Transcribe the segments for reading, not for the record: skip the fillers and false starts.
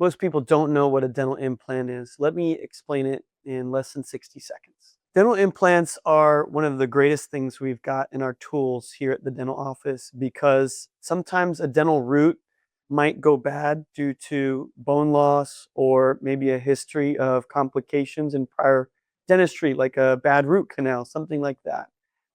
Most people don't know what a dental implant is. Let me explain it in less than 60 seconds. Dental implants are one of the greatest things we've got in our tools here at the dental office because sometimes a dental root might go bad due to bone loss or maybe a history of complications in prior dentistry, like a bad root canal, something like that.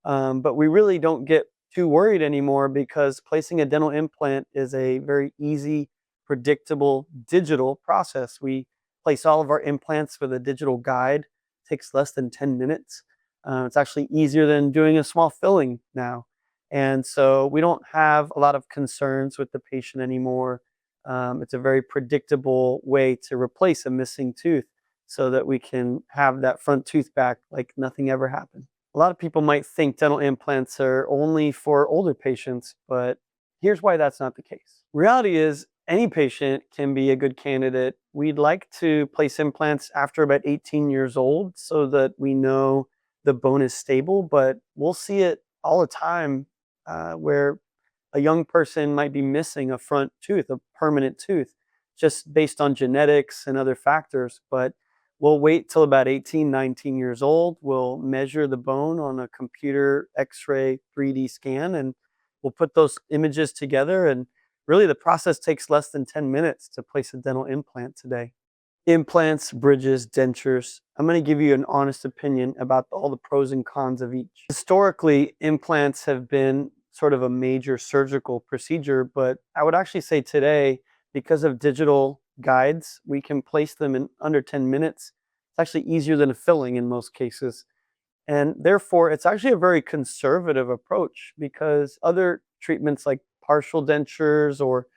But we really don't get too worried anymore because placing a dental implant is a very easy, predictable digital process. We place all of our implants with a digital guide. It takes less than 10 minutes. It's actually easier than doing a small filling now. And so we don't have a lot of concerns with the patient anymore. It's a very predictable way to replace a missing tooth so that we can have that front tooth back like nothing ever happened. A lot of people might think dental implants are only for older patients, but here's why that's not the case. Reality is, any patient can be a good candidate. We'd like to place implants after about 18 years old so that we know the bone is stable, but we'll see it all the time where a young person might be missing a front tooth, a permanent tooth, just based on genetics and other factors. But we'll wait till about 18, 19 years old. We'll measure the bone on a computer X-ray 3D scan, and we'll put those images together. And really, the process takes less than 10 minutes to place a dental implant today. Implants, bridges, dentures. I'm going to give you an honest opinion about all the pros and cons of each. Historically, implants have been sort of a major surgical procedure, but I would actually say today, because of digital guides, we can place them in under 10 minutes. It's actually easier than a filling in most cases. And therefore, it's actually a very conservative approach because other treatments like partial dentures or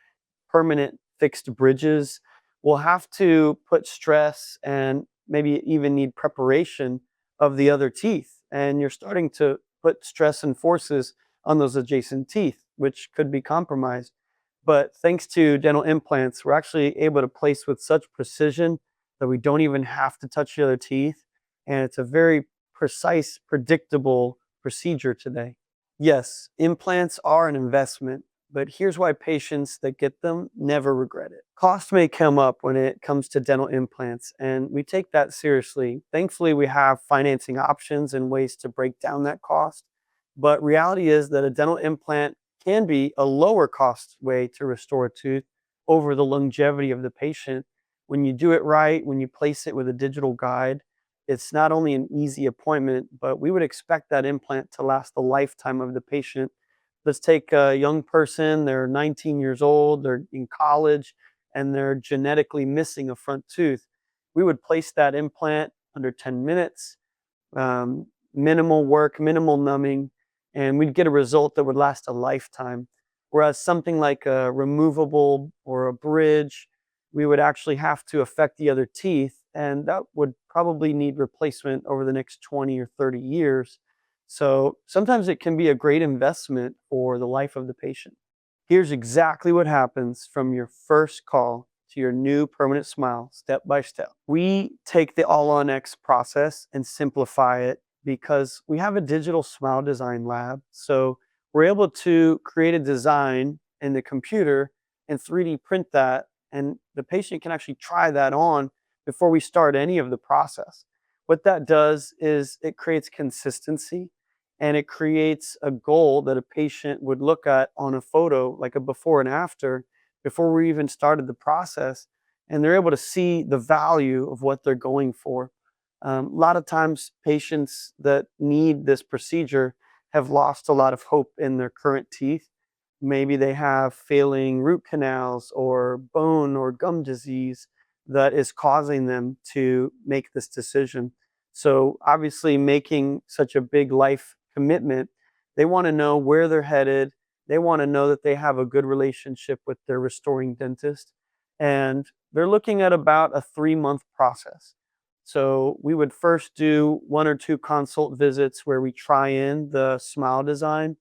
permanent fixed bridges will have to put stress and maybe even need preparation of the other teeth. And you're starting to put stress and forces on those adjacent teeth, which could be compromised. But thanks to dental implants, we're actually able to place with such precision that we don't even have to touch the other teeth. And it's a very precise, predictable procedure today. Yes, implants are an investment, but here's why patients that get them never regret it. Cost may come up when it comes to dental implants, and we take that seriously. Thankfully, we have financing options and ways to break down that cost. But reality is that a dental implant can be a lower cost way to restore a tooth over the longevity of the patient. When you do it right, when you place it with a digital guide, it's not only an easy appointment, but we would expect that implant to last the lifetime of the patient. Let's take a young person, they're 19 years old, they're in college, and they're genetically missing a front tooth. We would place that implant under 10 minutes, minimal work, minimal numbing, and we'd get a result that would last a lifetime. Whereas something like a removable or a bridge, we would actually have to affect the other teeth, and that would probably need replacement over the next 20 or 30 years. So sometimes it can be a great investment for the life of the patient. Here's exactly what happens from your first call to your new permanent smile, step by step. We take the All on X process and simplify it because we have a digital smile design lab. So we're able to create a design in the computer and 3D print that, and the patient can actually try that on before we start any of the process. What that does is it creates consistency and it creates a goal that a patient would look at on a photo, like a before and after, before we even started the process. And they're able to see the value of what they're going for. A lot of times, patients that need this procedure have lost a lot of hope in their current teeth. Maybe they have failing root canals or bone or gum disease that is causing them to make this decision. So obviously making such a big life commitment, they want to know where they're headed. They want to know that they have a good relationship with their restoring dentist. And they're looking at about a 3-month process. So we would first do 1 or 2 consult visits where we try in the smile design.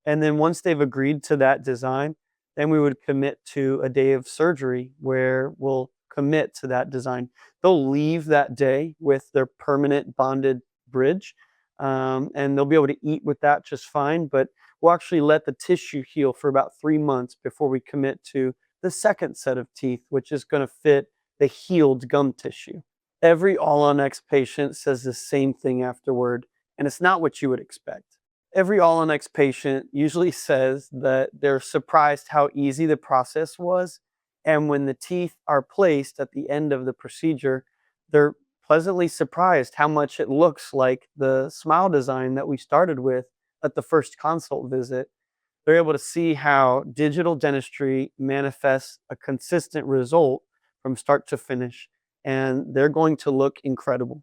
And then once they've agreed to that design, then we would commit to a day of surgery where we'll commit to that design. They'll leave that day with their permanent bonded bridge, and they'll be able to eat with that just fine. But we'll actually let the tissue heal for about 3 months before we commit to the second set of teeth, which is going to fit the healed gum tissue. Every All-On-X patient says the same thing afterward, and it's not what you would expect. Every All-On-X patient usually says that they're surprised how easy the process was, and when the teeth are placed at the end of the procedure, they're pleasantly surprised how much it looks like the smile design that we started with at the first consult visit. They're able to see how digital dentistry manifests a consistent result from start to finish, and they're going to look incredible.